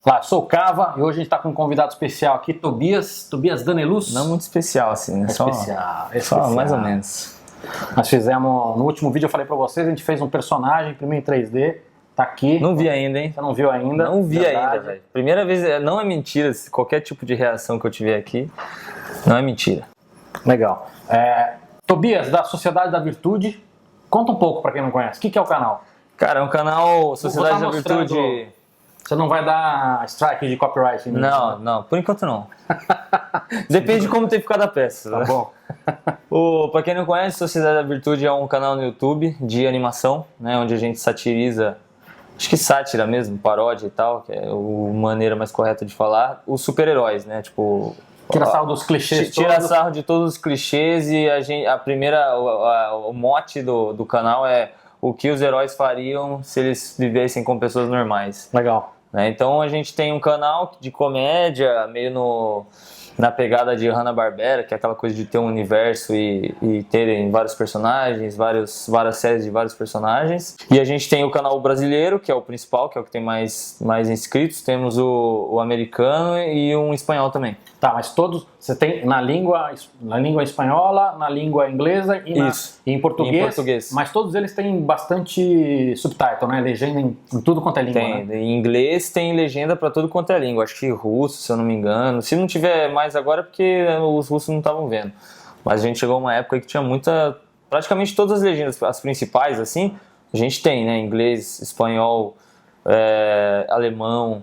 Olá, sou o Cava e hoje a gente está com um convidado especial aqui, Tobias Daneluz. Não muito especial assim, né? Só mais ou menos. Nós fizemos, no último vídeo eu falei para vocês, a gente fez um personagem, primeiro em 3D, tá aqui. Não vi ainda, hein? Você não viu ainda? Não vi ainda, velho. Primeira vez, não é mentira, qualquer tipo de reação que eu tiver aqui, não é mentira. Legal. Tobias, da Sociedade da Virtude, conta um pouco para quem não conhece, o que é o canal? Cara, é um canal Sociedade da Virtude... Você não vai dar strike de copyright? Não, por enquanto não. Depende de como ter ficado a peça. Tá bom. Pra quem não conhece, Sociedade da Virtude é um canal no YouTube de animação, né, onde a gente satiriza, acho que sátira mesmo, paródia e tal, que é a maneira mais correta de falar, os super-heróis, né, tipo... Tira sarro dos clichês Tira sarro de todos os clichês e o mote do canal é o que os heróis fariam se eles vivessem com pessoas normais. Legal. Então a gente tem um canal de comédia, meio na pegada de Hanna-Barbera, que é aquela coisa de ter um universo e terem vários personagens, várias séries de vários personagens. E a gente tem o canal brasileiro, que é o principal, que é o que tem mais inscritos. Temos o americano e um espanhol também. Tá, mas todos, você tem na língua espanhola, na língua inglesa e em português, mas todos eles têm bastante subtitle, né? Legenda em tudo quanto é língua. Tem, né? Em inglês tem legenda para tudo quanto é língua, acho que russo, se eu não me engano. Se não tiver mais agora é porque os russos não estavam vendo. Mas a gente chegou a uma época que tinha praticamente todas as legendas, as principais assim, a gente tem, né? Inglês, espanhol, alemão.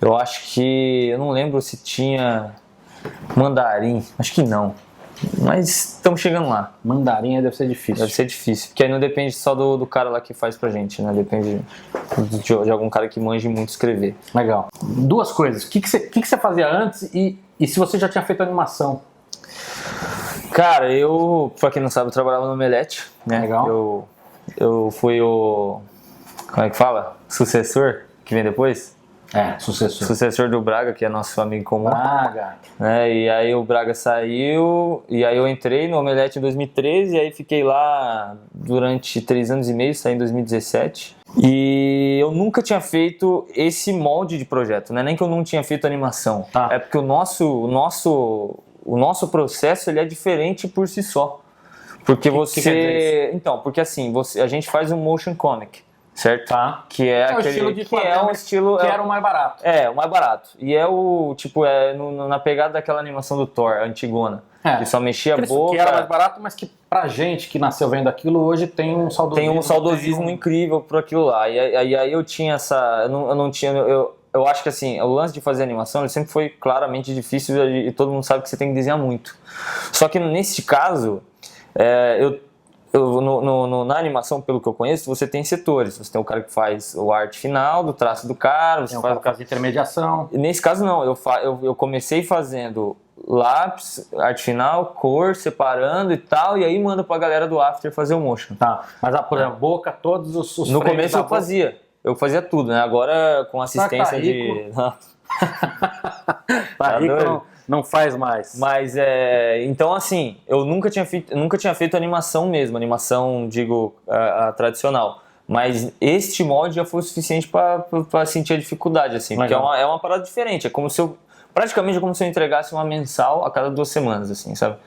Eu acho que, eu não lembro se tinha mandarim, acho que não, mas estamos chegando lá. Mandarim deve ser difícil. Deve ser difícil, porque aí não depende só do cara lá que faz pra gente, né, depende de algum cara que manje muito escrever. Legal. Duas coisas, o que você fazia antes e se você já tinha feito animação? Cara, pra quem não sabe, eu trabalhava no Omelete, né. Legal. Eu fui o, como é que fala? Sucessor, que vem depois? Sucessor do Braga, que é nosso amigo comum. Braga. E aí o Braga saiu, e aí eu entrei no Omelete em 2013, e aí fiquei lá durante 3 anos e meio, saí em 2017. E eu nunca tinha feito esse molde de projeto, né? Nem que eu não tinha feito animação. Tá. É porque o nosso processo ele é diferente por si só. Porque que quer dizer isso? Então, porque assim, a gente faz um motion comic. Certo? Tá. Que é aquele estilo de que é um estilo que era o mais barato. O mais barato. E é o tipo na pegada daquela animação do Thor, a antigona. Que só mexia a boca. Que era mais barato, mas que pra gente que nasceu vendo aquilo hoje tem um saudosismo. Tem um saudosismo incrível por aquilo lá. E aí eu tinha essa, eu não tinha, eu acho que assim, o lance de fazer animação ele sempre foi claramente difícil e todo mundo sabe que você tem que desenhar muito. Só que nesse caso, na animação, pelo que eu conheço, você tem setores. Você tem o cara que faz o arte final, do traço do cara. Você faz o caso de intermediação. Nesse caso, não. Eu comecei fazendo lápis, arte final, cor, separando e tal. E aí manda pra galera do After fazer o motion. Tá. Mas, por exemplo, boca, todos os no começo eu fazia. Eu fazia tudo, né? Agora, com assistência de... Tá rico, não faz mais. Mas, então assim, eu nunca tinha feito animação mesmo, animação, digo, a tradicional. Mas este molde já foi o suficiente para sentir a dificuldade, assim. Porque é uma parada diferente, praticamente como se eu entregasse uma mensal a cada 2 semanas, assim, sabe?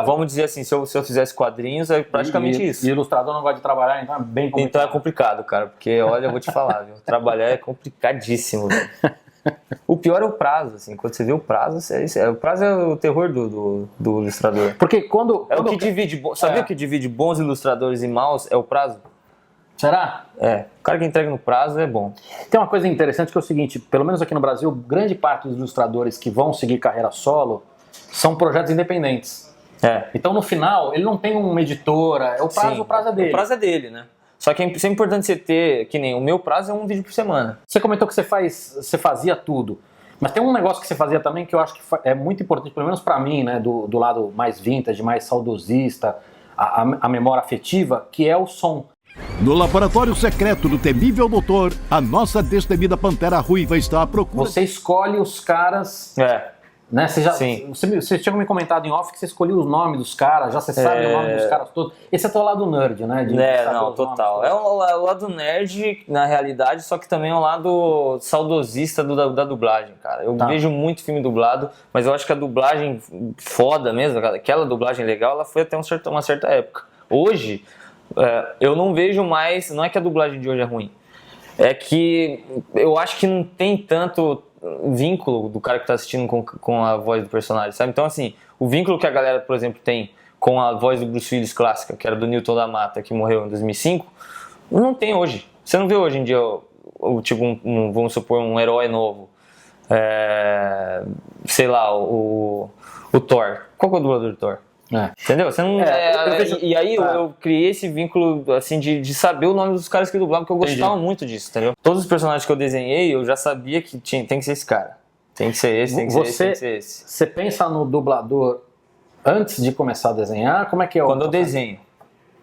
Vamos dizer assim, se eu fizesse quadrinhos, é praticamente isso. E ilustrador não gosta de trabalhar, então é bem complicado. Então é complicado, cara, porque, olha, eu vou te falar, viu? Trabalhar é complicadíssimo, velho. O pior é o prazo, assim, quando você vê o prazo, o prazo é o terror do ilustrador. Porque quando... o que divide, sabia o que divide bons ilustradores e maus? É o prazo? Será? O cara que entrega no prazo é bom. Tem uma coisa interessante que é o seguinte, pelo menos aqui no Brasil, grande parte dos ilustradores que vão seguir carreira solo são projetos independentes. Então no final, ele não tem uma editora, o prazo é dele. O prazo é dele, né? Só que é sempre importante você ter, que nem o meu prazo é um vídeo por semana. Você comentou que você fazia tudo, mas tem um negócio que você fazia também que eu acho que é muito importante, pelo menos pra mim, né, do lado mais vintage, mais saudosista, a memória afetiva, que é o som. No laboratório secreto do temível doutor, a nossa destemida Pantera Ruiva está à procura... Você escolhe os caras Né? Sim. Você tinha me comentado em off que você escolheu os nomes dos caras, já você sabe o nome dos caras todos. Esse é o teu lado nerd, né? Não, total. É o lado nerd, na realidade, só que também é o lado saudosista da dublagem, cara. Eu vejo muito filme dublado, mas eu acho que a dublagem foda mesmo, aquela dublagem legal, ela foi até uma certa época. Hoje, eu não vejo mais, não é que a dublagem de hoje é ruim, é que eu acho que não tem tanto vínculo do cara que tá assistindo com a voz do personagem, sabe? Então, assim, o vínculo que a galera, por exemplo, tem com a voz do Bruce Willis clássica, que era do Newton da Mata, que morreu em 2005, não tem hoje. Você não vê hoje em dia, tipo, vamos supor, um herói novo. Sei lá, o Thor. Qual que é o dublador do Thor? Entendeu? Você não, e aí eu criei esse vínculo assim de saber o nome dos caras que dublavam, porque eu gostava muito disso, entendeu? Todos os personagens que eu desenhei, eu já sabia que tem que ser esse cara. Tem que ser esse, tem que ser esse. Você pensa no dublador antes de começar a desenhar? Como é que é? Quando eu desenho.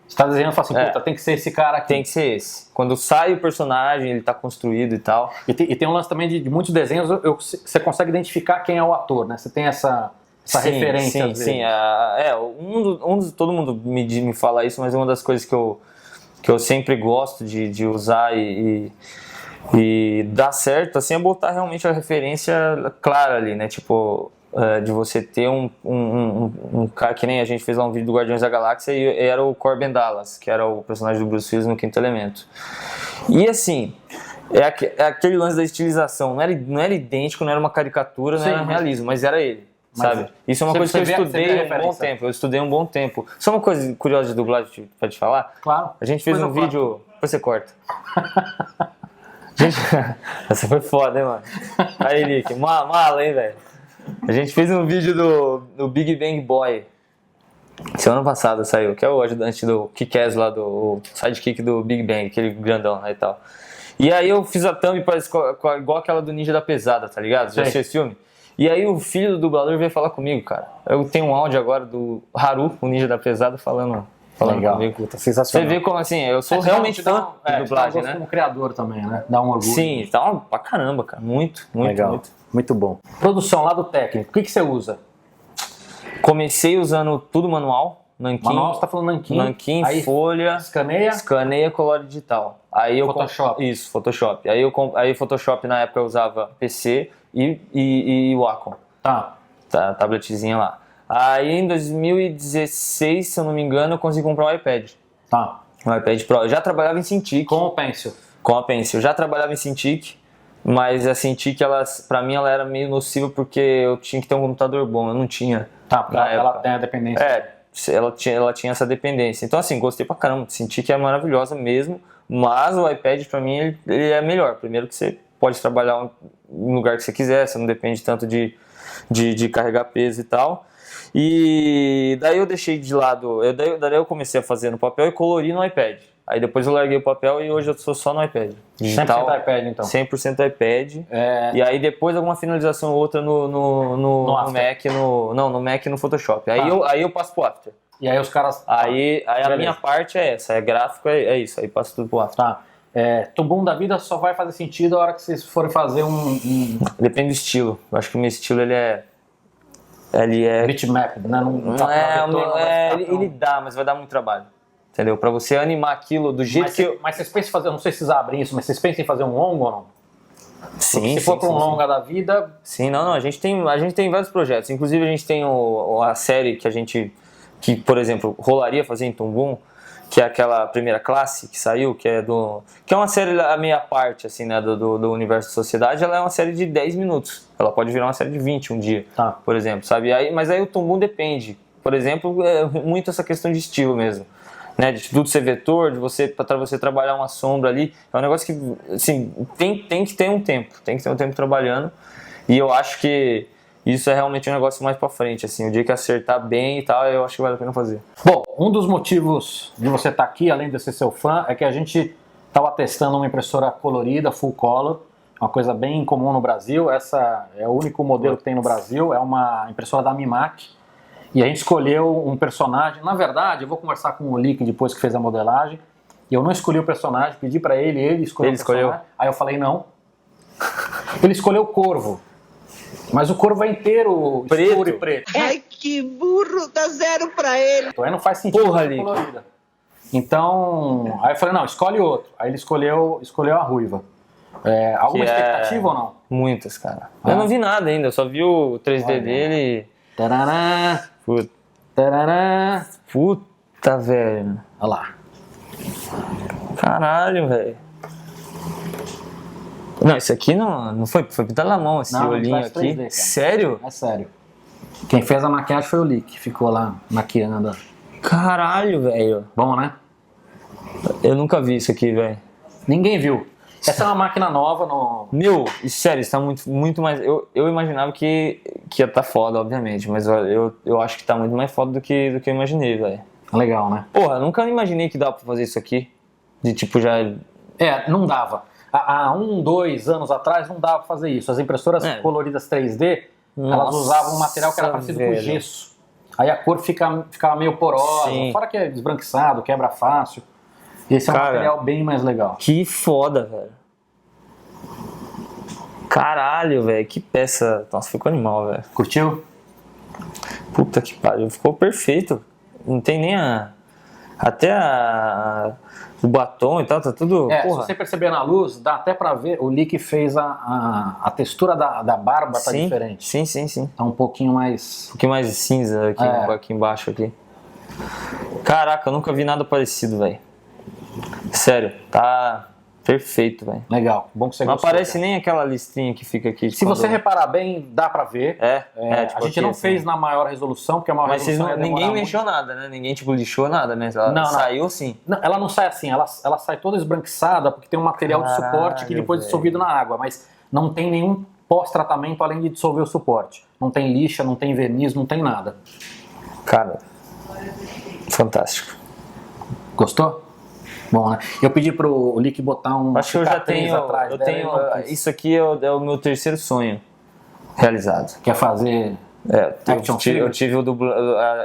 Você tá desenhando e fala assim, puta, tem que ser esse cara aqui. Tem que ser esse. Quando sai o personagem, ele tá construído e tal. E tem um lance também de muitos desenhos, você consegue identificar quem é o ator, né? Você tem essa referência. Sim. Todo mundo me fala isso, mas uma das coisas que eu sempre gosto de usar e dar certo, assim, é botar realmente a referência clara ali, né? Tipo, de você ter um cara, que nem a gente fez lá um vídeo do Guardiões da Galáxia e era o Corbin Dallas, que era o personagem do Bruce Willis no Quinto Elemento. E assim, é aquele lance da estilização, não era idêntico, não era uma caricatura, não era realismo, mas era ele. Sabe? Isso é uma coisa que eu estudei um bom tempo. Eu estudei um bom tempo. Só uma coisa curiosa de dublagem pra te falar. Claro. A gente fez um vídeo. Depois você corta. Essa foi foda, hein, mano? Aí, Nick, mala, hein, velho? A gente fez um vídeo do Big Bang Boy. Semana passada saiu, que é o ajudante do Kick-Ass lá, o sidekick do Big Bang, aquele grandão lá e tal. E aí eu fiz a thumb igual aquela do Ninja da Pesada, tá ligado? Já assistiu esse filme? E aí o filho do dublador veio falar comigo, cara. Eu tenho um áudio agora do Haru, o Ninja da Pesada, falando comigo. Puta, sensacional. Você vê como assim, eu sou realmente fã de dublagem, né? Como criador também, né? Dá um orgulho. Sim, tá pra caramba, cara. Muito. Muito bom. Produção, lado técnico, o que você usa? Comecei usando tudo manual. Nanquim. Manual, você tá falando nanquim. Nanquim, aí, folha. Escaneia, colore digital. Aí Photoshop. Isso, Photoshop. Aí Photoshop na época eu usava PC e Wacom. Tá, tabletzinha lá. Aí em 2016, se eu não me engano, eu consegui comprar um iPad. Tá. Um iPad Pro. Eu já trabalhava em Cintiq. Com o Pencil. Com a Pencil. Eu já trabalhava em Cintiq, mas a Cintiq, pra mim, ela era meio nociva porque eu tinha que ter um computador bom. Eu não tinha. Tá, ela tem a dependência. Ela tinha essa dependência. Então, assim, gostei pra caramba. Cintiq é maravilhosa mesmo, mas o iPad, pra mim, ele é melhor. Primeiro que você pode trabalhar no lugar que você quiser, você não depende tanto de carregar peso e tal. E daí eu deixei de lado, daí eu comecei a fazer no papel e colori no iPad. Aí depois eu larguei o papel e hoje eu sou só no iPad. Digital, 100% iPad, então. 100% iPad. E aí depois alguma finalização ou outra no Mac, no Mac e no Photoshop. Aí eu passo pro After. E aí os caras... Aí a minha parte é essa, gráfico, é isso, aí passo tudo pro After. Tá. Tubum da vida só vai fazer sentido a hora que vocês forem fazer Depende do estilo. Eu acho que o meu estilo, ele é bitmap, né? Ele dá, mas vai dar muito trabalho. Entendeu? Pra você animar aquilo do jeito Mas vocês pensam em fazer, não sei se vocês abrem isso, mas vocês pensam em fazer um longo ou não? Sim. Se for para um longa da vida... Sim, não, a gente tem vários projetos. Inclusive a gente tem a série que, por exemplo, rolaria fazer em Tumbum, que é aquela Primeira Classe que saiu, que é uma série a meia parte, assim, né, do universo da sociedade. Ela é uma série de 10 minutos. Ela pode virar uma série de 20 um dia, por exemplo, sabe? Mas aí o Tumbum depende. Por exemplo, é muito essa questão de estilo mesmo. Né, de tudo ser vetor, para você trabalhar uma sombra ali, é um negócio que, assim, tem que ter um tempo, trabalhando, e eu acho que isso é realmente um negócio mais pra frente, assim, o dia que acertar bem e tal, eu acho que vale a pena fazer. Bom, um dos motivos de você estar aqui, além de ser seu fã, é que a gente estava testando uma impressora colorida, full color, uma coisa bem comum no Brasil, essa é o único modelo que tem no Brasil, é uma impressora da Mimac. E a gente escolheu um personagem. Na verdade, eu vou conversar com o Lick depois que fez a modelagem. E eu não escolhi o personagem, pedi pra ele escolheu o personagem. Aí eu falei não. Ele escolheu o Corvo. Mas o corvo é inteiro Preto. escuro e preto. Ai, que burro, dá 0 pra ele. Aí não faz sentido Porra, ser Lick. colorida. Então, aí eu falei, não, escolhe outro. Aí ele escolheu a ruiva. Alguma Que é- expectativa ou não? Muitas, cara. Ah. Eu não vi nada ainda, eu só vi o 3D Olha. dele. Tarará, Puta, tarará. puta, velho. Olha lá. Caralho, velho. Não, isso aqui não foi pintado na mão, esse Não, olhinho faz aqui. 3D, cara. Sério? É sério. Quem fez a maquiagem foi o Lick, ficou lá maquiando. Caralho, velho. Bom, né? Eu nunca vi isso aqui, velho. Ninguém viu. Essa é uma máquina nova no... Meu, sério, isso tá muito mais. Eu imaginava que ia tá foda, obviamente, mas eu acho que tá muito mais foda do que eu imaginei, velho. Legal, né? Porra, eu nunca imaginei que dava pra fazer isso aqui. De tipo já. Não dava. Há 2 anos atrás não dava pra fazer isso. As impressoras É. coloridas 3D, elas Nossa, usavam um material que era parecido com velho. gesso. Aí a cor ficava meio porosa, Sim. fora que é esbranquiçado, quebra fácil. Esse é um Cara. material bem mais legal. Que foda, velho. Caralho, velho. Que peça. Nossa, ficou animal, velho. Curtiu? Puta que pariu. Ficou perfeito. Não tem nem o batom e tal, tá tudo. Se Porra. você perceber na luz, dá até pra ver, o Lick fez a textura da barba tá Sim, diferente. sim. Tá um pouquinho mais... Um pouquinho mais cinza aqui, É. aqui embaixo aqui. Caraca, eu nunca vi nada parecido, velho. Sério, tá perfeito, velho. Legal, bom que você Não gostou, aparece cara. nem aquela listrinha que fica aqui. Se você reparar bem, dá pra ver. Tipo a gente aqui, não assim. fez na maior resolução, porque a maior Mas vocês resolução ia ninguém demorar mexeu muito. nada, né? Ninguém, tipo, lixou nada, né? Ela Não. saiu sim. Não, ela não sai assim, ela sai toda esbranquiçada, porque tem um material de Caralho, suporte que depois é velho. dissolvido na água, mas não tem nenhum pós-tratamento além de dissolver o suporte. Não tem lixa, não tem verniz, não tem nada. Cara, fantástico. Gostou? Bom, né? Eu pedi pro Lick botar um Acho que eu já cicatriz tenho. atrás Eu dela, tenho ele não quis. isso aqui é o meu terceiro sonho realizado. Quer fazer... Action Eu figure? tive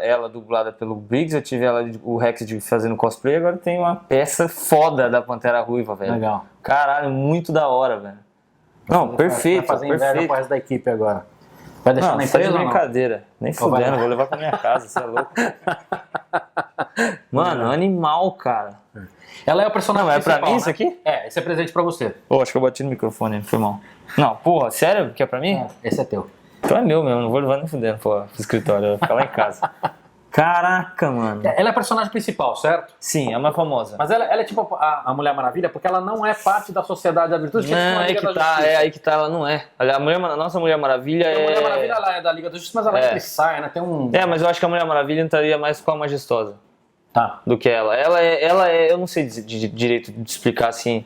ela dublada pelo Briggs, eu tive o Rex fazendo cosplay, agora tem uma peça foda da Pantera Ruiva, velho. Legal. Caralho, muito da hora, velho. Não, perfeito, Vai fazer inveja perfeito. pro resto da equipe agora. Vai deixar Não, na tá de empresa ou não? brincadeira. Nem Ou vai fudendo, lá? vou levar pra minha casa, você é louco. Mano, animal, cara. Ela é o personagem Não, é pra principal, mim né? isso aqui? Esse é presente pra você. Pô, acho que eu bati no microfone, foi mal. Não, porra, sério que é pra mim? Esse é teu. Então é meu mesmo, não vou levar nem fudendo pro escritório, eu vou ficar lá em casa. Caraca, mano. Ela é a personagem principal, certo? Sim, é a mais famosa. Mas ela é tipo a Mulher Maravilha, porque ela não é parte da Sociedade da Virtude, que é tipo Não, uma aí Liga que da tá, Justiça. aí que tá, ela não é. Olha, a nossa Mulher Maravilha A Mulher Maravilha é... ela é da Liga da Justiça, mas ela sempre sai, né? Tem um... Mas eu acho que a Mulher Maravilha entraria mais com a Majestosa Tá. do que ela. Ela é, eu não sei direito de explicar assim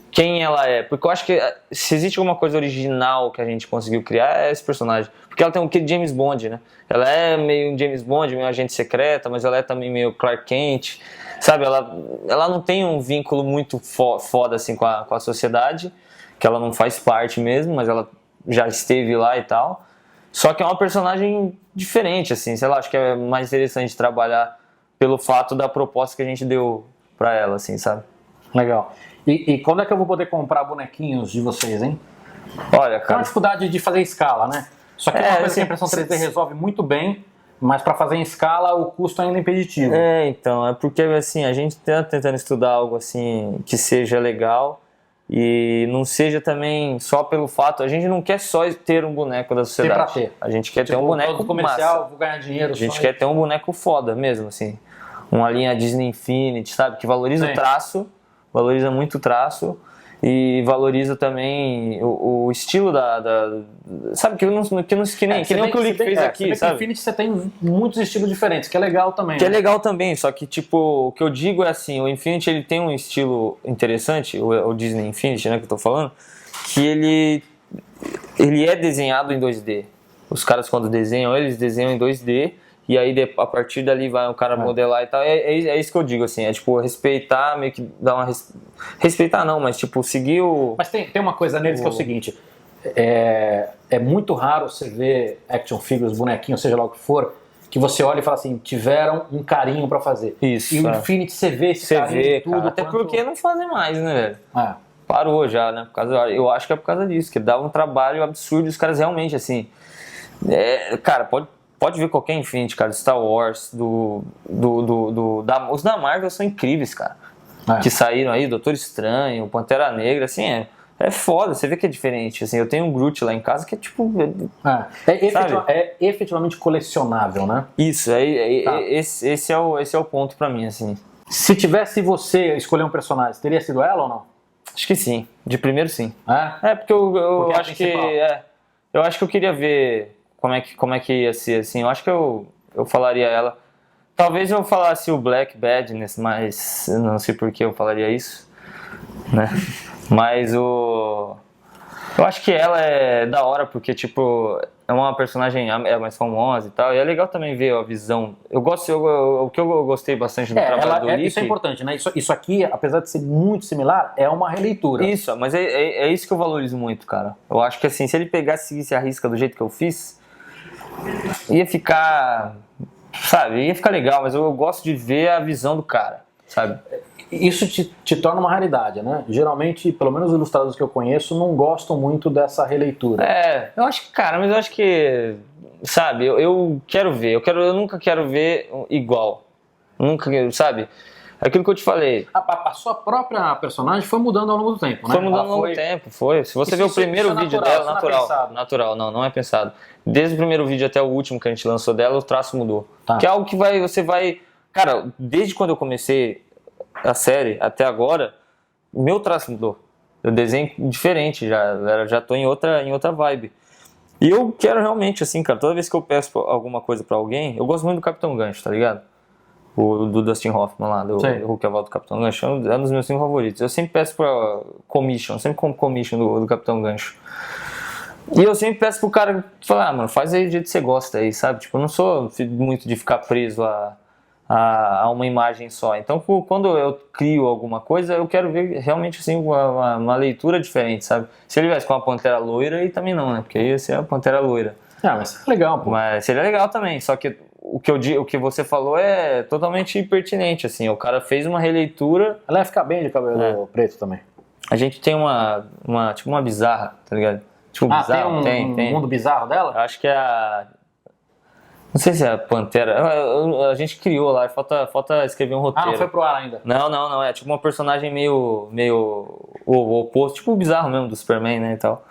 quem ela é, porque eu acho que se existe alguma coisa original que a gente conseguiu criar é esse personagem, porque ela tem um quê de James Bond, né? Ela é meio um James Bond, meio agente secreta, mas ela é também meio Clark Kent, sabe? Ela não tem um vínculo muito foda assim com a sociedade, que ela não faz parte mesmo, mas ela já esteve lá e tal. Só que é uma personagem diferente, assim, sei lá, acho que é mais interessante trabalhar pelo fato da proposta que a gente deu pra ela, assim, sabe? Legal. E quando é que eu vou poder comprar bonequinhos de vocês, hein? Olha, Tem uma cara, dificuldade de fazer escala, né? Só que é uma coisa assim, que a impressão 3D resolve muito bem, mas para fazer em escala o custo ainda é impeditivo. então, é porque assim, a gente tá tentando estudar algo assim que seja legal e não seja também só pelo fato, a gente não quer só ter um boneco da sociedade. pra ter. A gente quer ter um Tipo, boneco produto comercial, massa. vou ganhar dinheiro. A gente só quer ter um boneco foda mesmo, assim. Uma linha Disney Infinity, sabe? Que valoriza Sim. o traço, valoriza muito o traço e valoriza também o estilo sabe, que nem o que o Lick fez aqui, você sabe? No Infinity você tem muitos estilos diferentes, que é legal também. Que é né? legal também, só que tipo, o que eu digo é assim, o Infinity ele tem um estilo interessante, o Disney Infinity, né, que eu tô falando, que ele é desenhado em 2D. Os caras quando desenham, eles desenham em 2D, e aí a partir dali vai o cara modelar e tal. É isso que eu digo, assim, é tipo respeitar, meio que dar uma... Respeitar não, mas tipo, seguir o... Mas tem uma coisa neles que é o seguinte, é muito raro você ver action figures, bonequinhos, seja lá o que for, que você olha e fala assim, tiveram um carinho pra fazer. Isso, E o Infinity você vê esse Você carinho vê, de tudo. cara, até porque não fazem mais, né, velho? parou já, né? Eu acho que é por causa disso, que dava um trabalho absurdo, os caras realmente, assim... cara, pode ver qualquer Infinity, cara, Star Wars, os da Marvel são incríveis, cara. Que saíram aí, Doutor Estranho, Pantera Negra, assim, é foda, você vê que é diferente, assim, eu tenho um Groot lá em casa que é tipo... É efetivamente colecionável, né? Isso, esse é o ponto pra mim, assim. Se tivesse você escolher um personagem, teria sido ela ou não? Acho que sim, de primeiro sim. Porque eu é acho que... eu acho que eu queria ver como é que ia ser, assim, eu acho que eu falaria ela. Talvez eu falasse o Black Badness, mas eu não sei por que eu falaria isso, né? Mas eu acho que ela é da hora porque, tipo, é uma personagem mais famosa e tal, e é legal também ver a visão. O que eu gostei bastante do trabalho do Lick... Isso é importante, né? Isso aqui, apesar de ser muito similar, é uma releitura. Isso, mas é isso que eu valorizo muito, cara. Eu acho que, assim, se ele pegasse e seguisse a risca do jeito que eu fiz, ia ficar... Sabe, ia ficar legal, mas eu gosto de ver a visão do cara, sabe? Isso te torna uma raridade, né? Geralmente, pelo menos os ilustradores que eu conheço, não gostam muito dessa releitura. Eu acho que, cara, mas eu acho que, sabe, eu quero ver, eu nunca quero ver igual. Nunca, sabe? Aquilo que eu te falei. A sua própria personagem foi mudando ao longo do tempo, né? Foi mudando ao longo do tempo, foi. Se você ver o primeiro vídeo dela, natural, não é pensado. Desde o primeiro vídeo até o último que a gente lançou dela, o traço mudou. Que é algo que você vai... Cara, desde quando eu comecei a série até agora, meu traço mudou. Eu desenho diferente já tô em outra vibe. E eu quero realmente, assim, cara, toda vez que eu peço alguma coisa pra alguém, eu gosto muito do Capitão Gancho, tá ligado? Do Dustin Hoffman lá, do Hulk Aval do Capitão Gancho, é um dos meus 5 favoritos. Eu sempre peço pra commission, sempre como commission do Capitão Gancho. E eu sempre peço pro cara falar, mano, faz aí do jeito que você gosta aí, sabe? Tipo, eu não sou muito de ficar preso a uma imagem só. Então, quando eu crio alguma coisa, eu quero ver realmente, assim, uma leitura diferente, sabe? Se ele viesse com uma Pantera loira, aí também não, né? Porque aí ia ser a Pantera loira. Mas é legal, pô. Mas seria legal também, só que o que você falou é totalmente pertinente, assim. O cara fez uma releitura... Ela ia ficar bem de cabelo preto também. A gente tem tipo uma bizarra, tá ligado? Tipo, bizarro, tem um mundo bizarro dela? Acho que é a... Não sei se é a Pantera. A gente criou lá, falta escrever um roteiro. Não foi pro ar ainda? Não. É tipo uma personagem meio o oposto, tipo o bizarro mesmo do Superman, né, e tal.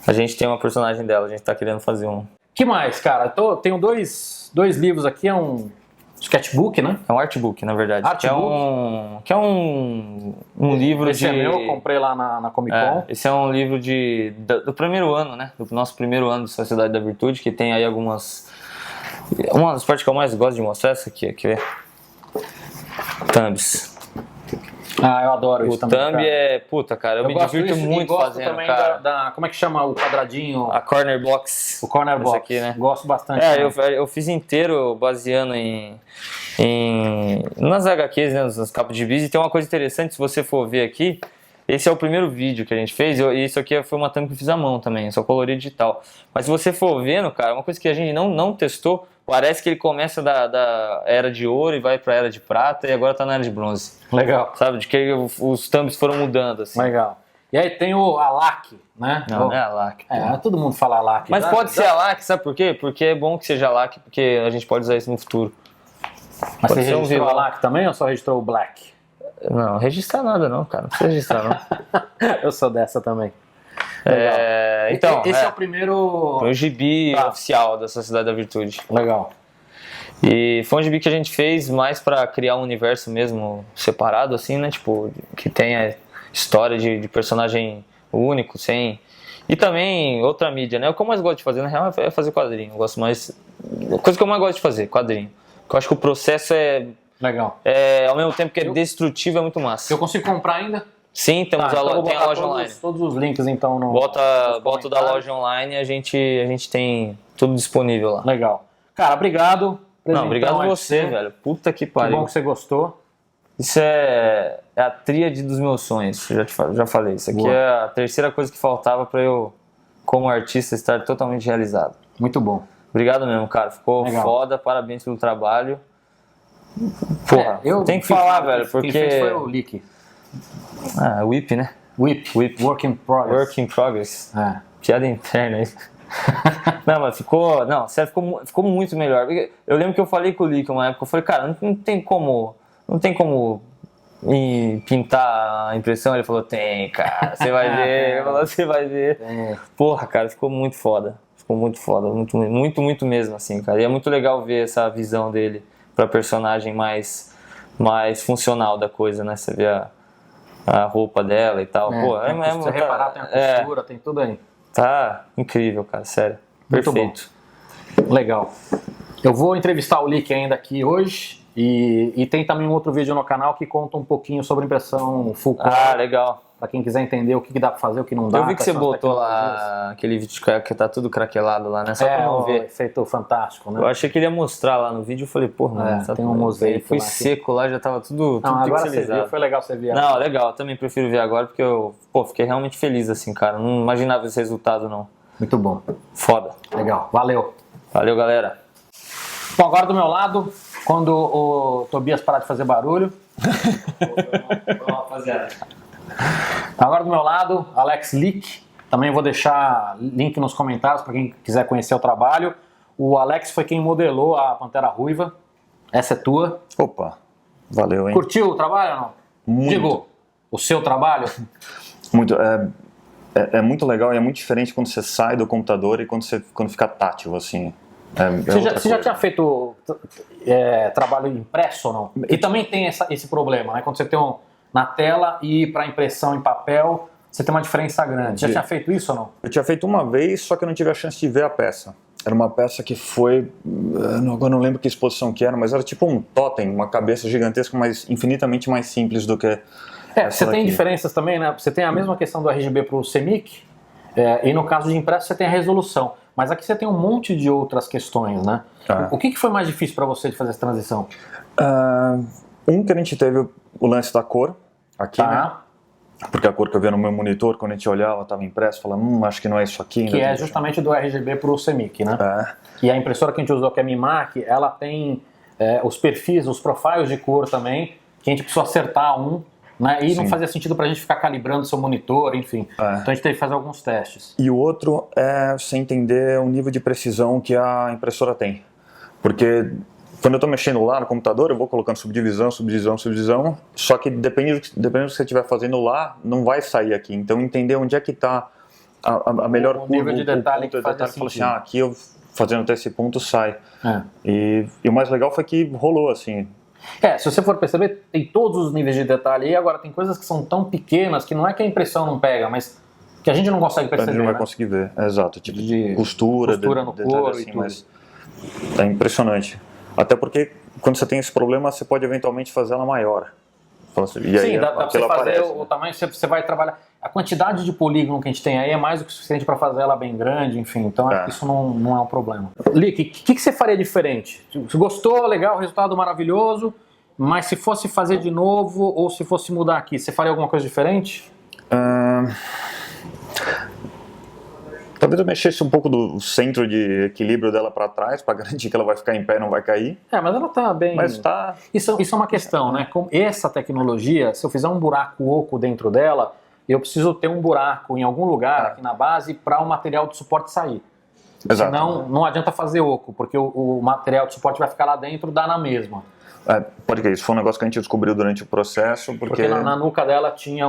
A gente tem uma personagem dela, a gente tá querendo fazer um... Que mais, cara? Tenho dois livros aqui, é um sketchbook, né? É um artbook, na verdade. Artbook? Que é um livro esse é meu, eu comprei lá na Comic Con. Esse é um livro do primeiro ano, né? Do nosso primeiro ano de Sociedade da Virtude, que tem aí algumas... Uma das partes que eu mais gosto de mostrar é essa aqui, quer ver? Thumbs. Eu adoro isso também. O thumb puta, cara, eu me divirto muito fazendo, também cara. como é que chama o quadradinho? A corner box. O corner box. Aqui, né? Gosto bastante. Eu fiz inteiro baseando nas HQs, né, nas capas de bis. E tem uma coisa interessante, se você for ver aqui, esse é o primeiro vídeo que a gente fez, e isso aqui foi uma thumb que eu fiz à mão também, só colori digital. Mas se você for vendo, cara, uma coisa que a gente não testou, parece que ele começa da era de ouro e vai pra era de prata e agora tá na era de bronze. Legal. Sabe, de que os thumbs foram mudando, assim. Legal. E aí tem o Alak, né? Não é Alak. Todo mundo fala Alak. Mas pode ser Alak, sabe por quê? Porque é bom que seja Alak, porque a gente pode usar isso no futuro. Mas você registrou o Alak também ou só registrou o Black? Não, registrar nada não, cara. Não precisa registrar não. Eu sou dessa também. Então, esse é o primeiro... Foi o gibi oficial da Sociedade da Virtude. Legal. E foi um gibi que a gente fez mais pra criar um universo mesmo separado, assim, né? Tipo, que tenha história de personagem único, sem... E também outra mídia, né? O que eu mais gosto de fazer, na real, é fazer quadrinho. Eu gosto mais... A coisa que eu mais gosto de fazer, quadrinho. Porque eu acho que o processo é... Legal. Ao mesmo tempo que é destrutivo, é muito massa. Eu consigo comprar ainda? Sim, tem a loja online. Todos os links, então, no... Bota da loja online e a gente tem tudo disponível lá. Legal. Cara, obrigado. Não, obrigado a você, velho. Puta que pariu. Que bom que você gostou. Isso é a tríade dos meus sonhos, já falei. Isso aqui é a terceira coisa que faltava pra eu, como artista, estar totalmente realizado. Muito bom. Obrigado mesmo, cara. Ficou foda, parabéns pelo trabalho. Porra, eu tem que falar, velho, porque... Quem fez foi o Lick. O Whip, né? WIP, Work in Progress. Work in Progress. É. Piada interna aí. Não, mas ficou. Não, sério, ficou muito melhor. Eu lembro que eu falei com o Lick uma época, eu falei, cara, não tem como pintar a impressão. Ele falou, tem, cara, você vai ver. Ele falou, você vai ver. Porra, cara, ficou muito foda. Ficou muito foda, muito mesmo, assim, cara. E é muito legal ver essa visão dele pra personagem mais funcional da coisa, né? Você vê a roupa dela e tal. Pô, se você reparar, tem a costura, tem tudo aí. Tá incrível, cara, sério. Muito Perfeito. Bom. Legal. Eu vou entrevistar o Lick ainda aqui hoje e tem também um outro vídeo no canal que conta um pouquinho sobre impressão full color. Ah, legal. Pra quem quiser entender o que dá pra fazer, o que não dá. Eu vi que você botou lá aquele vídeo que tá tudo craquelado lá, né? Só pra não ver. Efeito fantástico, né? Eu achei que ele ia mostrar lá no vídeo, eu falei, porra, mano, tem um mosaico. Foi seco lá, já tava tudo Não, agora pixelizado. você viu, foi legal você ver. Não, legal, eu também prefiro ver agora porque eu, fiquei realmente feliz assim, cara. Não imaginava esse resultado, não. Muito bom. Foda. Legal, valeu. Valeu, galera. Bom, agora do meu lado, quando o Tobias parar de fazer barulho. Rapaziada. Agora do meu lado, Alex Lick. Também vou deixar link nos comentários para quem quiser conhecer o trabalho. O Alex foi quem modelou a Pantera Ruiva. Essa é tua. Opa, valeu, hein? Curtiu o trabalho ou não? Muito. Digo, o seu trabalho? Muito. É muito legal e é muito diferente quando você sai do computador e quando fica tátil, assim. Você já tinha feito trabalho impresso ou não? E também tem esse problema, né? Quando você tem na tela e para impressão em papel, você tem uma diferença grande. Já tinha feito isso ou não? Eu tinha feito uma vez, só que eu não tive a chance de ver a peça. Era uma peça que foi... Agora não lembro que exposição que era, mas era tipo um totem, uma cabeça gigantesca, mas infinitamente mais simples do que... Você tem diferenças também, né? Você tem a mesma questão do RGB para o CMYK, e no caso de impresso você tem a resolução. Mas aqui você tem um monte de outras questões, né? O que foi mais difícil para você de fazer essa transição? Que a gente teve o lance da cor aqui, né? Porque a cor que eu via no meu monitor, quando a gente olhava, estava impresso, falava, acho que não é isso aqui. Que é justamente do RGB para o CMYK, né? E a impressora que a gente usou, que é a Mimac, ela tem os perfis, os profiles de cor também, que a gente precisou acertar né? E não fazia sentido para a gente ficar calibrando seu monitor, enfim. Então a gente teve que fazer alguns testes. E o outro é você entender o nível de precisão que a impressora tem. Porque quando eu estou mexendo lá no computador, eu vou colocando subdivisão, só que dependendo do que você estiver fazendo lá, não vai sair aqui. Então entender onde é que está a melhor curva, nível de detalhe o ponto que faz detalhe, sentido. assim, aqui eu fazendo até esse ponto sai. E o mais legal foi que rolou assim. Se você for perceber, tem todos os níveis de detalhe aí. Agora tem coisas que são tão pequenas que não é que a impressão não pega, mas que a gente não consegue perceber. A gente não vai né? conseguir ver, exato. Tipo de costura no couro assim, e tudo. mas tá impressionante. Até porque quando você tem esse problema, você pode eventualmente fazer ela maior. E aí, dá pra você fazer aparece, o tamanho, você vai trabalhar. A quantidade de polígono que a gente tem aí é mais do que suficiente para fazer ela bem grande, enfim. Então acho que isso não é um problema. Lick, o que você faria diferente? Se gostou, legal, resultado maravilhoso, mas se fosse fazer de novo ou se fosse mudar aqui, você faria alguma coisa diferente? Talvez eu mexesse um pouco do centro de equilíbrio dela para trás, para garantir que ela vai ficar em pé e não vai cair. Mas ela tá bem... Mas tá... Isso é uma questão, né? Com essa tecnologia, se eu fizer um buraco oco dentro dela, eu preciso ter um buraco em algum lugar aqui na base para o material de suporte sair. Exato. Senão não adianta fazer oco, porque o material de suporte vai ficar lá dentro, dá na mesma. Pode que isso foi um negócio que a gente descobriu durante o processo, porque na nuca dela tinha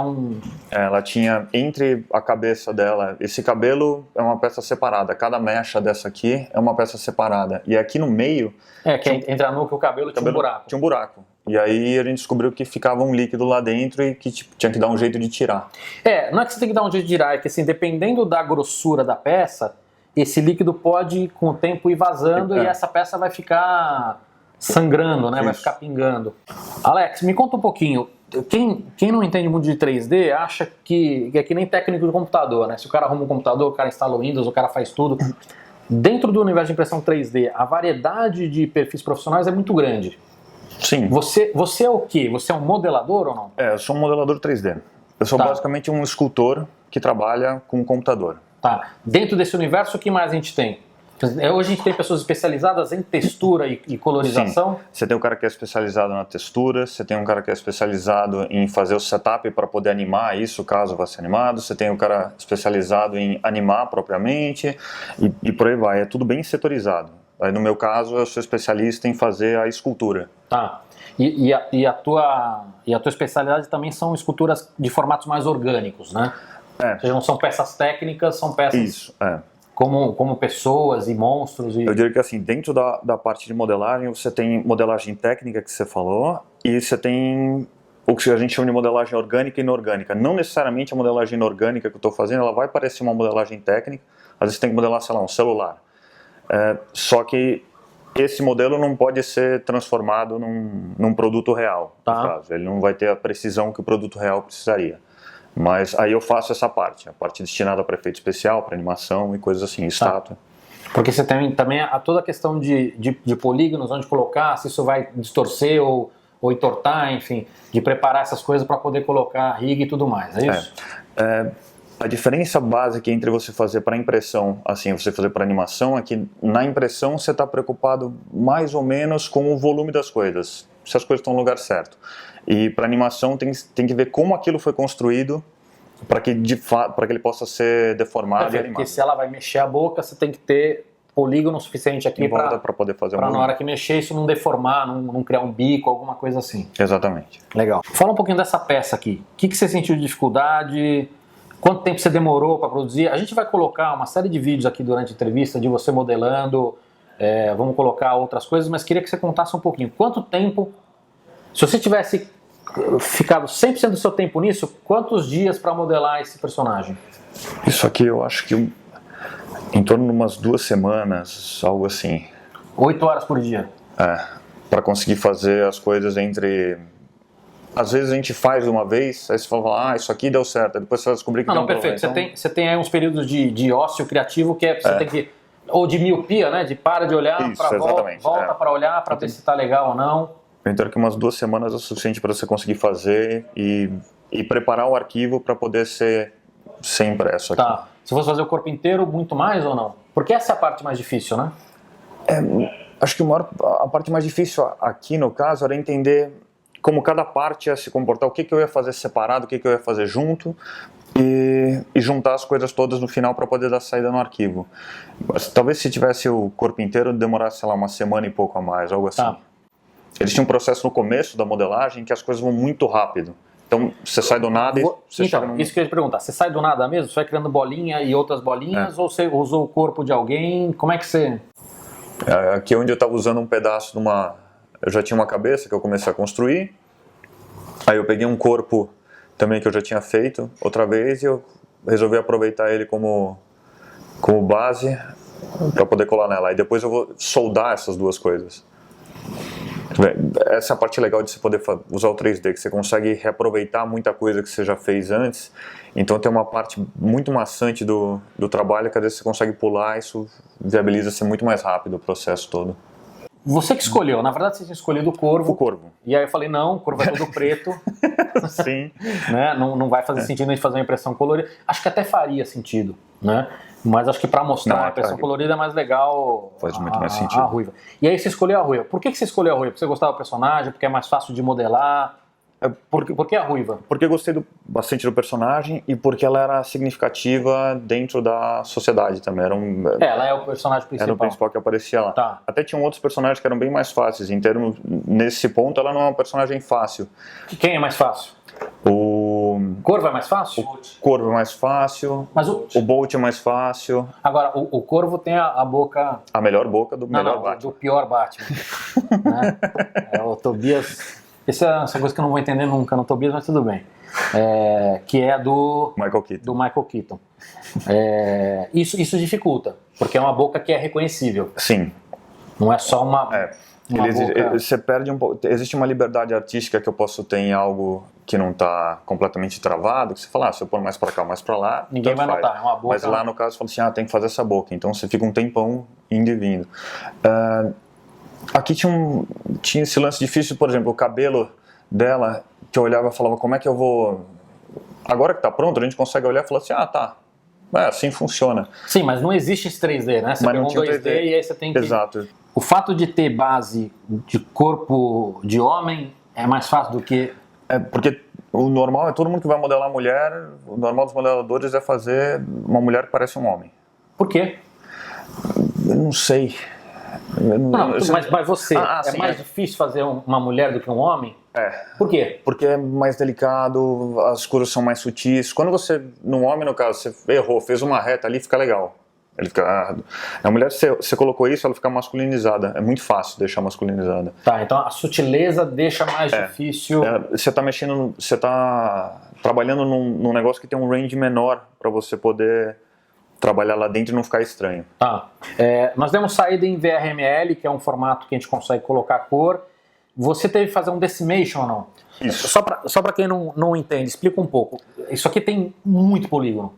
ela tinha entre a cabeça dela, esse cabelo é uma peça separada, cada mecha dessa aqui é uma peça separada, e aqui no meio entre a nuca e o cabelo tinha um buraco. Tinha um buraco. E aí a gente descobriu que ficava um líquido lá dentro e que tinha que dar um jeito de tirar. Não é que você tem que dar um jeito de tirar, é que assim, dependendo da grossura da peça, esse líquido pode com o tempo ir vazando e essa peça vai ficar sangrando, né? Vai ficar pingando. Alex, me conta um pouquinho. Quem não entende muito de 3D acha que é que nem técnico de computador, né? Se o cara arruma um computador, o cara instala o Windows, o cara faz tudo. Dentro do universo de impressão 3D, a variedade de perfis profissionais é muito grande. Sim. Você é o quê? Você é um modelador ou não? Eu sou um modelador 3D. Eu sou basicamente um escultor que trabalha com computador. Dentro desse universo, o que mais a gente tem? Hoje a gente tem pessoas especializadas em textura e colorização. Sim. Você tem um cara que é especializado na textura, você tem um cara que é especializado em fazer o setup para poder animar isso, caso vá ser animado, você tem um cara especializado em animar propriamente, e por aí vai. É tudo bem setorizado. Aí, no meu caso, eu sou especialista em fazer a escultura. Tá. E a tua especialidade também são esculturas de formatos mais orgânicos, né? Ou seja, não são peças técnicas, são peças... Isso, Como pessoas e monstros. Eu diria que assim, dentro da parte de modelagem, você tem modelagem técnica que você falou, e você tem o que a gente chama de modelagem orgânica e inorgânica. Não necessariamente a modelagem inorgânica que eu estou fazendo, ela vai parecer uma modelagem técnica, às vezes você tem que modelar, sei lá, um celular. Só que esse modelo não pode ser transformado num produto real, no caso. Ele não vai ter a precisão que o produto real precisaria. Mas aí eu faço essa parte, a parte destinada para efeito especial, para animação e coisas assim, estátua. Porque você tem também toda a questão de polígonos, onde colocar, se isso vai distorcer ou entortar, enfim, de preparar essas coisas para poder colocar rig e tudo mais, é isso? A diferença básica entre você fazer para impressão, assim, você fazer para animação, é que na impressão você está preocupado mais ou menos com o volume das coisas, se as coisas estão no lugar certo. E para animação tem que ver como aquilo foi construído para que ele possa ser deformado e animado. Porque se ela vai mexer a boca, você tem que ter polígono suficiente aqui para poder fazer na hora que mexer isso não deformar, não criar um bico, alguma coisa assim. Exatamente. Legal. Fala um pouquinho dessa peça aqui. O que você sentiu de dificuldade? Quanto tempo você demorou para produzir? A gente vai colocar uma série de vídeos aqui durante a entrevista de você modelando, vamos colocar outras coisas, mas queria que você contasse um pouquinho. Quanto tempo, se você tivesse ficado 100% do seu tempo nisso, quantos dias para modelar esse personagem? Isso aqui eu acho que em torno de umas 2 semanas, algo assim. 8 horas por dia? Para conseguir fazer as coisas entre... Às vezes a gente faz de uma vez, aí você fala, isso aqui deu certo, depois você vai descobrir que não, perfeito. Então... Você tem aí uns períodos de ócio criativo que você tem que... Ou de miopia, né? De para de olhar, volta para olhar, para ver se está legal ou não. Eu entendo que umas 2 semanas é o suficiente para você conseguir fazer e preparar o arquivo para poder ser impresso aqui. Tá. Se fosse fazer o corpo inteiro, muito mais ou não? Porque essa é a parte mais difícil, né? Acho que a parte mais difícil aqui, no caso, era entender como cada parte ia se comportar, o que eu ia fazer separado, o que eu ia fazer junto, e juntar as coisas todas no final para poder dar saída no arquivo. Mas, talvez se tivesse o corpo inteiro, demorasse, sei lá, 1 semana e pouco a mais, algo assim. Eles tinham um processo no começo da modelagem que as coisas vão muito rápido. Então, você sai do nada e você chega num... Isso que eu ia te perguntar. Você sai do nada mesmo? Você vai criando bolinha e outras bolinhas? Ou você usou o corpo de alguém? Como é que você... Aqui onde eu estava usando um pedaço de uma... Eu já tinha uma cabeça que eu comecei a construir. Aí eu peguei um corpo também que eu já tinha feito outra vez e eu resolvi aproveitar ele como base para poder colar nela. Aí depois eu vou soldar essas 2 coisas. Essa é a parte legal de você poder usar o 3D, que você consegue reaproveitar muita coisa que você já fez antes. Então tem uma parte muito maçante do trabalho que às vezes você consegue pular, isso viabiliza ser muito mais rápido o processo todo. Você que escolheu, na verdade você tinha escolhido o corvo. O corvo. E aí eu falei, não, o corvo é todo preto. Sim. Né? Não vai fazer sentido a gente fazer uma impressão colorida. Acho que até faria sentido, né? Mas acho que para mostrar a impressão colorida é mais legal faz muito mais sentido. A ruiva. E aí você escolheu a ruiva. Por que você escolheu a ruiva? Porque você gostava do personagem? Porque é mais fácil de modelar? Por que a ruiva? Porque eu gostei bastante do personagem e porque ela era significativa dentro da sociedade também. Ela é o personagem principal. Era o principal que aparecia lá. Tá. Até tinham outros personagens que eram bem mais fáceis. Nesse ponto, ela não é uma personagem fácil. Quem é mais fácil? O Corvo é mais fácil? O Corvo é mais fácil. Mas o Bolt é mais fácil. Agora, o Corvo tem a boca... A melhor boca do melhor Batman. Do pior Batman. Né? O Tobias... Essa coisa que eu não vou entender nunca no Tobias, mas tudo bem. Que é do Michael Keaton. Isso dificulta, porque é uma boca que é reconhecível. Sim. Não é só uma boca... Você perde um pouco. Existe uma liberdade artística que eu posso ter em algo que não está completamente travado, que você fala, se eu pôr mais para cá, mais para lá, ninguém vai notar, é uma boca. Mas lá no caso, você fala assim, tem que fazer essa boca. Então você fica um tempão indo e vindo. Aqui tinha esse lance difícil, por exemplo, o cabelo dela, que eu olhava e falava, como é que eu vou... Agora que tá pronto, a gente consegue olhar e falar assim, tá. assim funciona. Sim, mas não existe esse 3D, né? Você Mas pegou não um tinha 2D 3D. e aí você tem que... Exato. O fato de ter base de corpo de homem é mais fácil do que... Porque o normal é todo mundo que vai modelar mulher, o normal dos modeladores é fazer uma mulher que parece um homem. Por quê? Eu não sei. Não, mas você, sim, mais difícil fazer uma mulher do que um homem? Por quê? Porque é mais delicado, as cores são mais sutis. Quando você, no homem no caso, você errou, fez uma reta ali, fica legal. Ele fica, a mulher, você colocou isso, ela fica masculinizada. É muito fácil deixar masculinizada. Tá, então a sutileza deixa mais difícil. Você está mexendo, você está trabalhando num negócio que tem um range menor para você poder trabalhar lá dentro e não ficar estranho. Tá. Nós demos saída em VRML, que é um formato que a gente consegue colocar cor. Você teve que fazer um decimation ou não? Isso. Só para quem não entende, explica um pouco. Isso aqui tem muito polígono.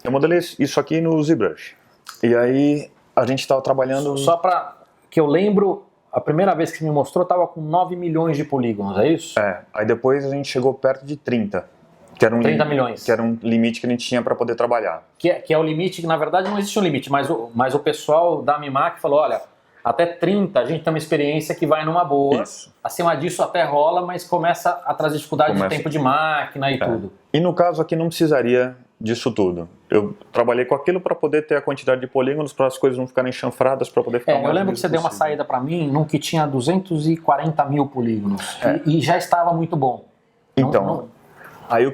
Eu modelei isso aqui no ZBrush. E aí a gente estava trabalhando... Só para que eu lembro, a primeira vez que você me mostrou estava com 9 milhões de polígonos, é isso? Aí depois a gente chegou perto de 30. Que era 30 milhões. Que era um limite que a gente tinha para poder trabalhar. Que é o limite, que na verdade não existe um limite, mas o pessoal da Mimac falou, olha, até 30 a gente tem uma experiência que vai numa boa, Isso. Acima disso até rola, mas começa a trazer dificuldade de tempo de máquina e tudo. E no caso aqui não precisaria disso tudo. Eu trabalhei com aquilo para poder ter a quantidade de polígonos, para as coisas não ficarem chanfradas, para poder ficar mais eu lembro que você deu uma saída para mim num que tinha 240 mil polígonos e já estava muito bom. Então... Aí,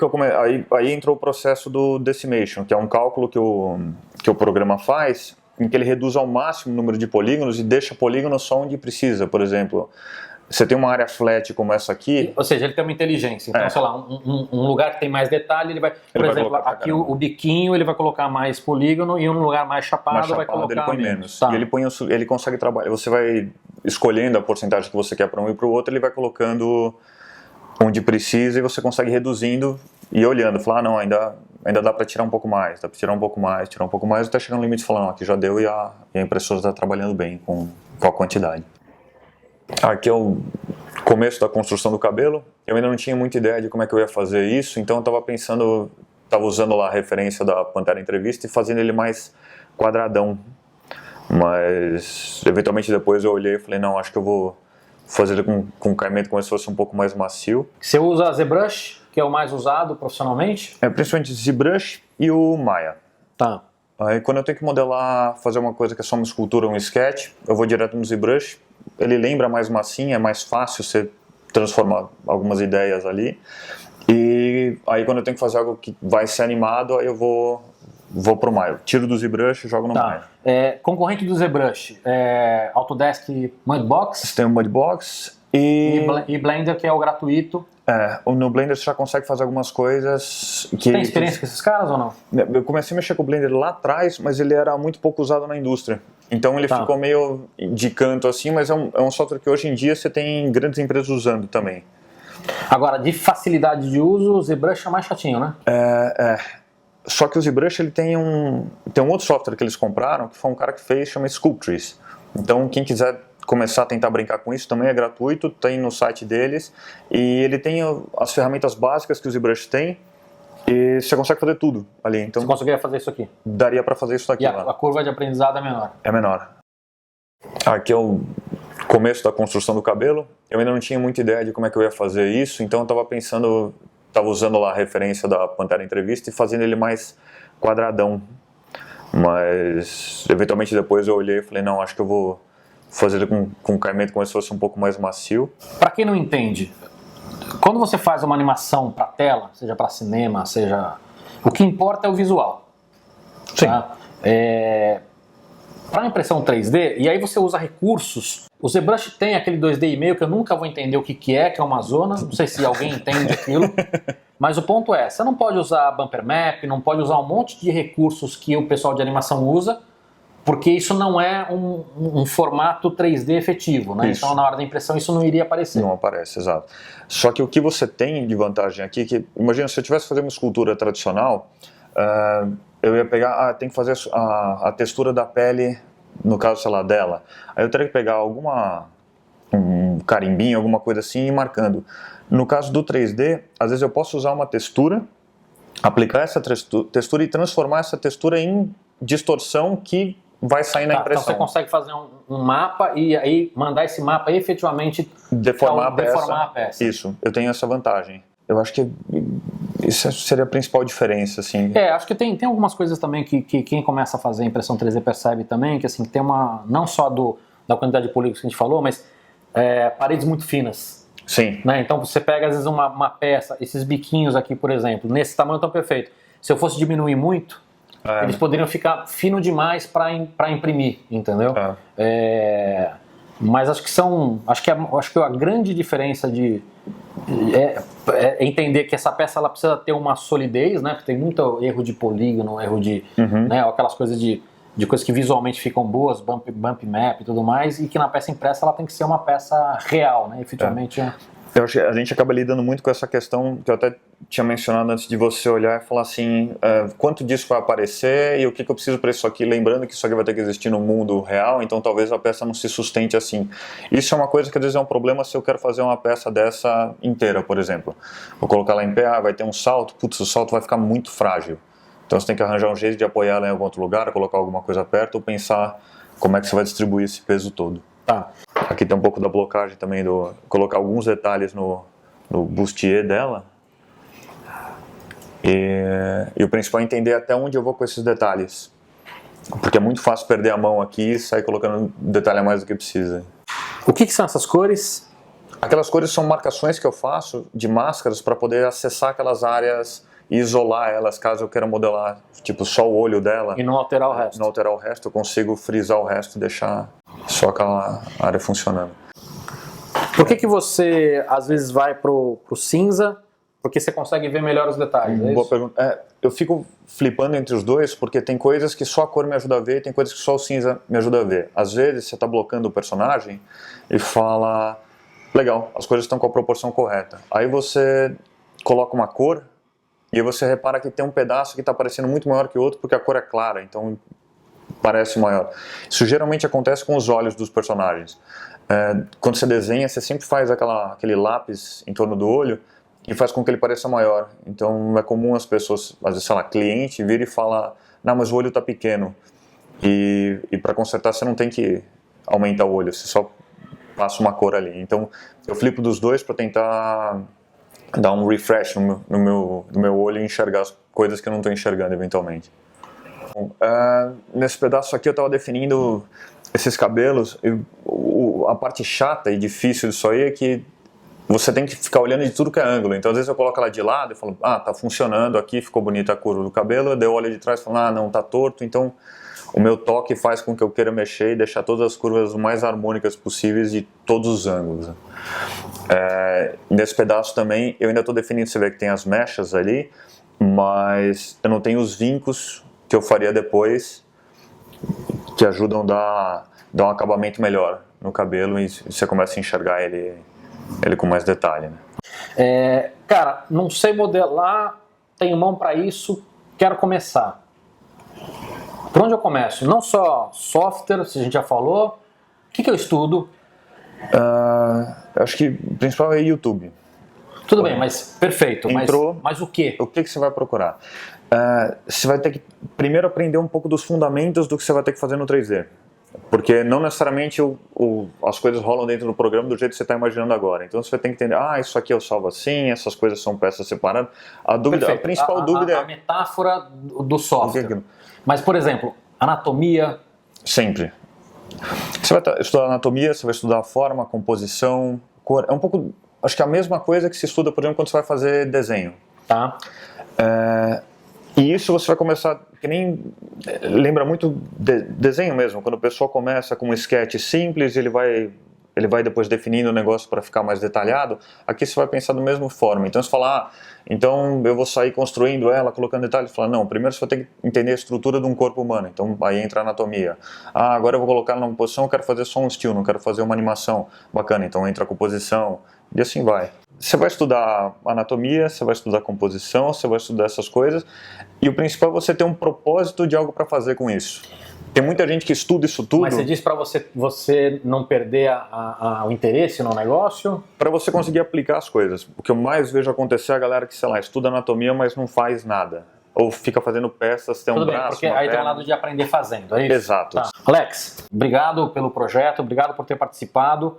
aí entrou o processo do decimation, que é um cálculo que o programa faz, em que ele reduz ao máximo o número de polígonos e deixa polígono só onde precisa. Por exemplo, você tem uma área flat como essa aqui... Ou seja, ele tem uma inteligência. Então, sei lá, um lugar que tem mais detalhe, ele vai... Por exemplo, aqui o biquinho ele vai colocar mais polígono e um lugar mais chapado vai colocar ele põe menos. Tá. E ele consegue trabalhar. Você vai escolhendo a porcentagem que você quer para um e para o outro, ele vai colocando... onde precisa e você consegue reduzindo e olhando, falar, não, ainda dá para tirar um pouco mais, dá para tirar um pouco mais, até chegar no limite e falar, não, aqui já deu e a impressora está trabalhando bem com a quantidade. Aqui é o começo da construção do cabelo, eu ainda não tinha muita ideia de como é que eu ia fazer isso, então eu estava pensando, estava usando lá a referência da Pantera Entrevista e fazendo ele mais quadradão, mas eventualmente depois eu olhei e falei, não, acho que eu vou fazer ele com caimento como se fosse um pouco mais macio. Você usa a ZBrush, que é o mais usado profissionalmente? Principalmente o ZBrush e o Maya. Tá. Aí quando eu tenho que modelar, fazer uma coisa que é só uma escultura, um sketch, eu vou direto no ZBrush. Ele lembra mais massinha, é mais fácil você transformar algumas ideias ali. E aí quando eu tenho que fazer algo que vai ser animado, aí eu vou pro Maya. Tiro do ZBrush e jogo no Maya. Concorrente do ZBrush, Autodesk Mudbox. Você tem o Mudbox e Blender, que é o gratuito. No Blender você já consegue fazer algumas coisas que... Tem experiência com esses caras ou não? Eu comecei a mexer com o Blender lá atrás, mas ele era muito pouco usado na indústria. Então ele ficou meio de canto assim, mas é um software que hoje em dia você tem grandes empresas usando também. Agora, de facilidade de uso, o ZBrush é mais chatinho, né? Só que o ZBrush ele tem um outro software que eles compraram, que foi um cara que fez, chama Sculptris. Então quem quiser começar a tentar brincar com isso também é gratuito, tem no site deles. E ele tem as ferramentas básicas que o ZBrush tem e você consegue fazer tudo ali. Então, você conseguiria fazer isso aqui? Daria para fazer isso daqui. E a curva de aprendizado é menor? É menor. Aqui é o começo da construção do cabelo. Eu ainda não tinha muita ideia de como é que eu ia fazer isso, então eu estava pensando... Estava usando lá a referência da Pantera Entrevista e fazendo ele mais quadradão. Mas, eventualmente, depois eu olhei e falei, não, acho que eu vou fazer ele com caimento como se fosse um pouco mais macio. Para quem não entende, quando você faz uma animação para tela, seja para cinema, seja... O que importa é o visual. Sim. Tá? Para impressão 3D, e aí você usa recursos. O ZBrush tem aquele 2D e meio que eu nunca vou entender o que é uma zona, não sei se alguém entende aquilo, mas o ponto é, você não pode usar bumper map, não pode usar um monte de recursos que o pessoal de animação usa, porque isso não é um formato 3D efetivo, né? Então na hora da impressão isso não iria aparecer. Não aparece, exato. Só que o que você tem de vantagem aqui, que imagina se eu tivesse fazendo uma escultura tradicional, eu ia pegar, tem que fazer a textura da pele, no caso, sei lá, dela. Aí eu teria que pegar um carimbinho, alguma coisa assim e ir marcando. No caso do 3D, às vezes eu posso usar uma textura aplicar essa textura e transformar essa textura em distorção que vai sair na impressão. Então você consegue fazer um mapa e aí mandar esse mapa efetivamente deformar a peça. Isso, eu tenho essa vantagem. Eu acho que isso seria a principal diferença, assim. Acho que tem algumas coisas também que quem começa a fazer impressão 3D percebe também, que assim, tem não só da quantidade de polígonos que a gente falou, mas paredes muito finas. Sim. Né? Então você pega às vezes uma peça, esses biquinhos aqui, por exemplo, nesse tamanho tão perfeito. Se eu fosse diminuir muito, eles poderiam ficar fino demais para imprimir, entendeu? Mas acho que a grande diferença é entender que essa peça ela precisa ter uma solidez, né? Porque tem muito erro de polígono, erro de, né? Aquelas coisas de coisas que visualmente ficam boas, bump map e tudo mais, e que na peça impressa ela tem que ser uma peça real, né? Efetivamente. Eu acho que a gente acaba lidando muito com essa questão que eu até tinha mencionado antes de você olhar e falar assim, quanto disso vai aparecer e o que eu preciso para isso aqui, lembrando que isso aqui vai ter que existir no mundo real, então talvez a peça não se sustente assim. Isso é uma coisa que às vezes é um problema se eu quero fazer uma peça dessa inteira, por exemplo. Vou colocar ela em pé, vai ter um salto, putz, o salto vai ficar muito frágil. Então você tem que arranjar um jeito de apoiar ela em algum outro lugar, colocar alguma coisa perto ou pensar como é que você vai distribuir esse peso todo. Tá. Aqui tem um pouco da blocagem também, colocar alguns detalhes no bustier dela. E o principal é entender até onde eu vou com esses detalhes. Porque é muito fácil perder a mão aqui e sair colocando detalhe a mais do que precisa. O que são essas cores? Aquelas cores são marcações que eu faço de máscaras para poder acessar aquelas áreas e isolar elas caso eu queira modelar, tipo, só o olho dela. E não alterar o resto. Não alterar o resto, eu consigo frisar o resto e deixar só aquela área funcionando. Por que você às vezes vai pro cinza? Porque você consegue ver melhor os detalhes, é Boa isso? pergunta. Eu fico flipando entre os dois porque tem coisas que só a cor me ajuda a ver e tem coisas que só o cinza me ajuda a ver. Às vezes você está blocando o personagem e fala, legal, as cores estão com a proporção correta. Aí você coloca uma cor e aí você repara que tem um pedaço que está parecendo muito maior que o outro porque a cor é clara, então parece maior. Isso geralmente acontece com os olhos dos personagens. Quando você desenha, você sempre faz aquele lápis em torno do olho e faz com que ele pareça maior. Então é comum as pessoas, às vezes, sei lá, cliente vira e fala, não, mas o olho está pequeno. E para consertar você não tem que aumentar o olho, você só passa uma cor ali. Então eu flipo dos dois para tentar dar um refresh no meu olho e enxergar as coisas que eu não estou enxergando eventualmente. Nesse pedaço aqui eu estava definindo esses cabelos. A parte chata e difícil disso aí é que você tem que ficar olhando de tudo que é ângulo. Então às vezes eu coloco ela de lado e falo, tá funcionando aqui, ficou bonita a curva do cabelo. Daí eu olho de trás e falo, não, tá torto. Então o meu toque faz com que eu queira mexer e deixar todas as curvas o mais harmônicas possíveis de todos os ângulos. Nesse pedaço também eu ainda estou definindo, você vê que tem as mechas ali, mas eu não tenho os vincos que eu faria depois que ajudam a dar um acabamento melhor no cabelo e você começa a enxergar ele com mais detalhe, né? Cara, não sei modelar, tenho mão para isso, quero começar. Por onde eu começo? Não só software, se a gente já falou. O que eu estudo? Eu acho que o principal é YouTube. Tudo bem, mas perfeito. Entrou, mas o quê? O que você vai procurar? Você vai ter que primeiro aprender um pouco dos fundamentos do que você vai ter que fazer no 3D. Porque não necessariamente as coisas rolam dentro do programa do jeito que você está imaginando agora. Então você vai ter que entender, isso aqui eu salvo assim, essas coisas são peças separadas. A principal dúvida é... A metáfora do software. Mas, por exemplo, anatomia... Sempre. Você vai estudar anatomia, você vai estudar a forma, a composição, cor. É um pouco, acho que é a mesma coisa que se estuda, por exemplo, quando você vai fazer desenho. Tá. E isso você vai começar, que nem lembra muito desenho mesmo, quando o pessoal começa com um sketch simples, ele vai depois definindo o negócio para ficar mais detalhado. Aqui você vai pensar da mesma forma. Então você fala, então eu vou sair construindo ela, colocando detalhes. Fala, não, primeiro você vai ter que entender a estrutura de um corpo humano. Então aí entra a anatomia. Agora eu vou colocar numa posição, eu quero fazer só um estilo, não quero fazer uma animação. Bacana, então entra a composição e assim vai. Você vai estudar anatomia, você vai estudar composição, você vai estudar essas coisas. E o principal é você ter um propósito de algo para fazer com isso. Tem muita gente que estuda isso tudo. Mas você diz para você não perder o interesse no negócio? Para você conseguir aplicar as coisas. O que eu mais vejo acontecer é a galera que, sei lá, estuda anatomia, mas não faz nada. Ou fica fazendo peças, tem Tudo um bem, braço, porque uma aí tem perna. o lado de aprender fazendo, é isso? Exato. Tá. Alex, obrigado pelo projeto, obrigado por ter participado.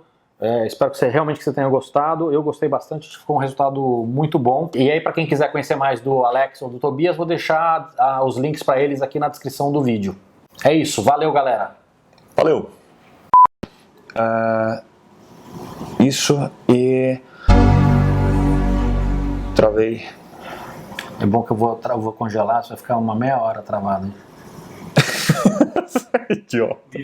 Espero que você tenha gostado. Eu gostei bastante, ficou um resultado muito bom. E aí, para quem quiser conhecer mais do Alex ou do Tobias, vou deixar os links para eles aqui na descrição do vídeo. É isso, valeu, galera. Valeu. Isso e... Travei. É bom que eu vou congelar, você vai ficar uma meia hora travado. Idiota.